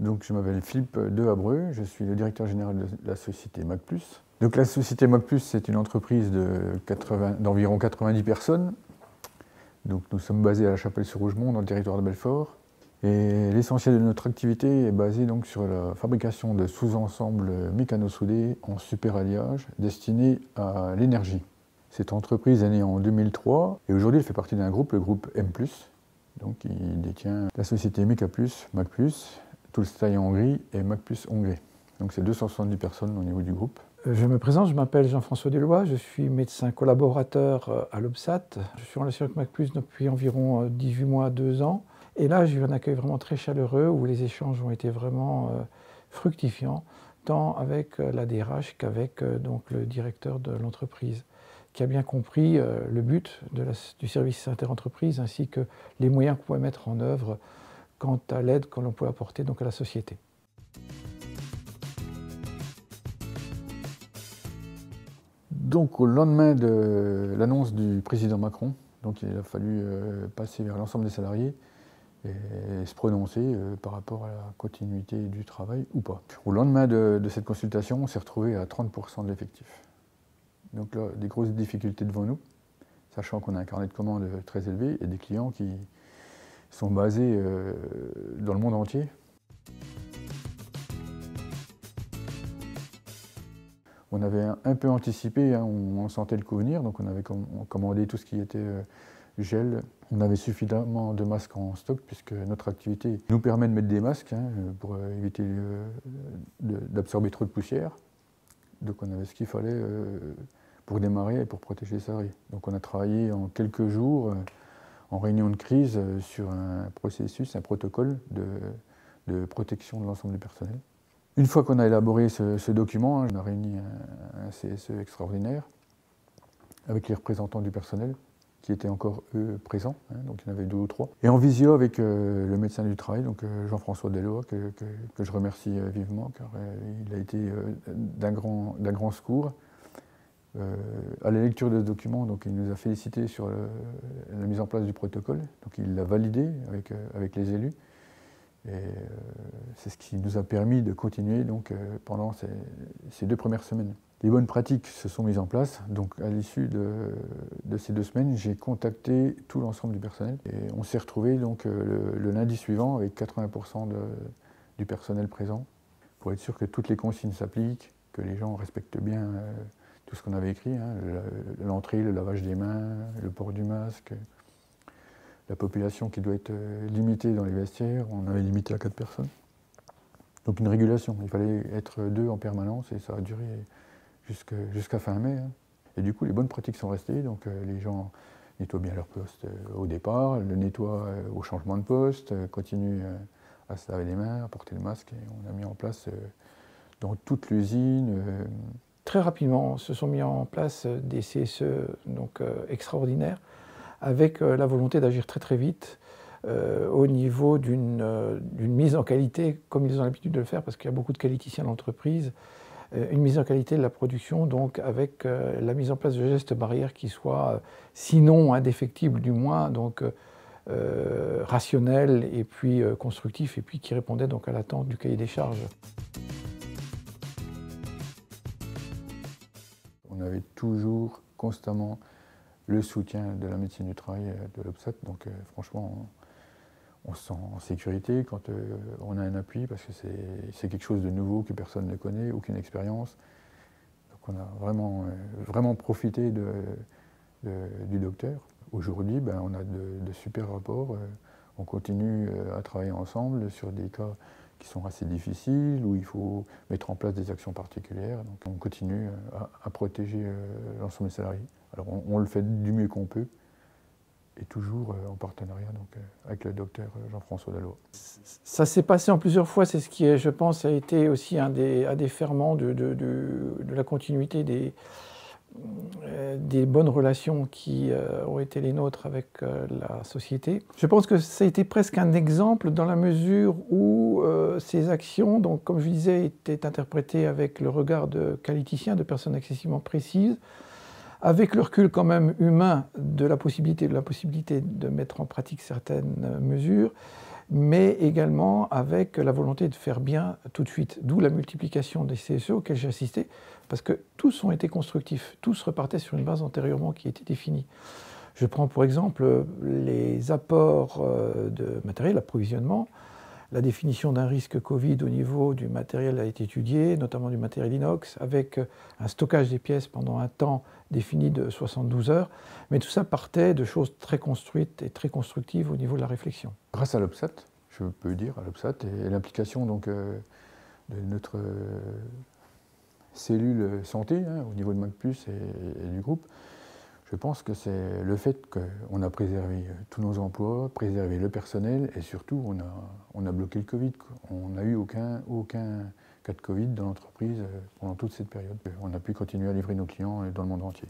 Donc, je m'appelle Philippe de Habreux, je suis le directeur général de la société Mac+. Donc, la société Mac+, c'est une entreprise d'environ 90 personnes. Donc, nous sommes basés à La Chapelle-sur-Rougemont, dans le territoire de Belfort. Et l'essentiel de notre activité est basé donc sur la fabrication de sous-ensembles mécano-soudés en super-alliage destinés à l'énergie. Cette entreprise est née en 2003 et aujourd'hui elle fait partie d'un groupe, le groupe M+. Donc il détient la société Meca+, Mac+, Toolstyle en Hongrie et Mac+ Hongrie. Donc c'est 270 personnes au niveau du groupe. Je me présente, je m'appelle Jean-François Deloy, je suis médecin collaborateur à l'OBSAT. Je suis en relation avec Mac+ depuis environ 18 mois, 2 ans. Et là, j'ai eu un accueil vraiment très chaleureux où les échanges ont été vraiment fructifiants, tant avec la DRH qu'avec donc le directeur de l'entreprise, qui a bien compris le but du service interentreprise ainsi que les moyens qu'on pouvait mettre en œuvre quant à l'aide que l'on pouvait apporter donc à la société. Donc au lendemain de l'annonce du président Macron, donc il a fallu passer vers l'ensemble des salariés et se prononcer par rapport à la continuité du travail ou pas. Au lendemain de cette consultation, on s'est retrouvé à 30% de l'effectif. Donc là, des grosses difficultés devant nous, sachant qu'on a un carnet de commandes très élevé et des clients qui sont basés dans le monde entier. On avait un peu anticipé, hein, on sentait le coup venir, donc on avait commandé tout ce qui était gel. On avait suffisamment de masques en stock puisque notre activité nous permet de mettre des masques hein, pour éviter d'absorber trop de poussière. Donc on avait ce qu'il fallait pour démarrer et pour protéger les salariés. Donc on a travaillé en quelques jours en réunion de crise sur un processus, un protocole de protection de l'ensemble du personnel. Une fois qu'on a élaboré ce document, on a réuni un CSE extraordinaire avec les représentants du personnel qui étaient encore eux présents, hein, donc il y en avait 2 ou 3. Et en visio avec le médecin du travail, donc Jean-François Deloy, que je remercie vivement car il a été d'un grand secours. À la lecture de ce document, donc, il nous a félicité sur la mise en place du protocole, donc il l'a validé avec les élus. Et c'est ce qui nous a permis de continuer donc, pendant ces 2 premières semaines. Les bonnes pratiques se sont mises en place, donc à l'issue de ces 2 semaines, j'ai contacté tout l'ensemble du personnel et on s'est retrouvé donc le lundi suivant avec 80% du personnel présent pour être sûr que toutes les consignes s'appliquent, que les gens respectent bien tout ce qu'on avait écrit, hein, l'entrée, le lavage des mains, le port du masque, la population qui doit être limitée dans les vestiaires, on avait limité à 4 personnes. Donc une régulation, il fallait être 2 en permanence et ça a duré jusqu'à fin mai. Hein. Et du coup, les bonnes pratiques sont restées, donc les gens nettoient bien leur poste au départ, le nettoient au changement de poste, continuent à se laver les mains, à porter le masque, et on a mis en place dans toute l'usine. Très rapidement, se sont mis en place des CSE donc, extraordinaires, avec la volonté d'agir très très vite au niveau d'une mise en qualité, comme ils ont l'habitude de le faire, parce qu'il y a beaucoup de qualiticiens dans l'entreprise, une mise en qualité de la production, donc avec la mise en place de gestes barrières qui soient, sinon indéfectibles du moins, donc rationnels et puis constructifs, et puis qui répondaient donc à l'attente du cahier des charges. On avait toujours, constamment, le soutien de la médecine du travail de l'OBSAT, donc franchement, on se sent en sécurité quand on a un appui, parce que c'est quelque chose de nouveau que personne ne connaît, aucune expérience. Donc on a vraiment profité du docteur. Aujourd'hui, ben, on a de super rapports, on continue à travailler ensemble sur des cas qui sont assez difficiles, où il faut mettre en place des actions particulières. Donc on continue à protéger l'ensemble des salariés. Alors on le fait du mieux qu'on peut, et toujours en partenariat donc, avec le docteur Jean-François Deloy. Ça s'est passé en plusieurs fois, c'est ce qui, je pense, a été aussi un des ferments de la continuité des bonnes relations qui ont été les nôtres avec la société. Je pense que ça a été presque un exemple dans la mesure où ces actions, donc, comme je disais, étaient interprétées avec le regard de qualiticiens, de personnes excessivement précises, avec le recul quand même humain de la possibilité de mettre en pratique certaines mesures, mais également avec la volonté de faire bien tout de suite. D'où la multiplication des CSE auxquels j'ai assisté, parce que tous ont été constructifs, tous repartaient sur une base antérieurement qui était définie. Je prends pour exemple les apports de matériel, l'approvisionnement. La définition d'un risque Covid au niveau du matériel a été étudiée, notamment du matériel inox, avec un stockage des pièces pendant un temps défini de 72 heures. Mais tout ça partait de choses très construites et très constructives au niveau de la réflexion. Grâce à l'OBSAT, je peux dire, à l'OBSAT et l'implication donc de notre cellule santé au niveau de MacPlus et du groupe, je pense que c'est le fait qu'on a préservé tous nos emplois, préservé le personnel et surtout on a bloqué le Covid. On n'a eu aucun cas de Covid dans l'entreprise pendant toute cette période. On a pu continuer à livrer nos clients dans le monde entier.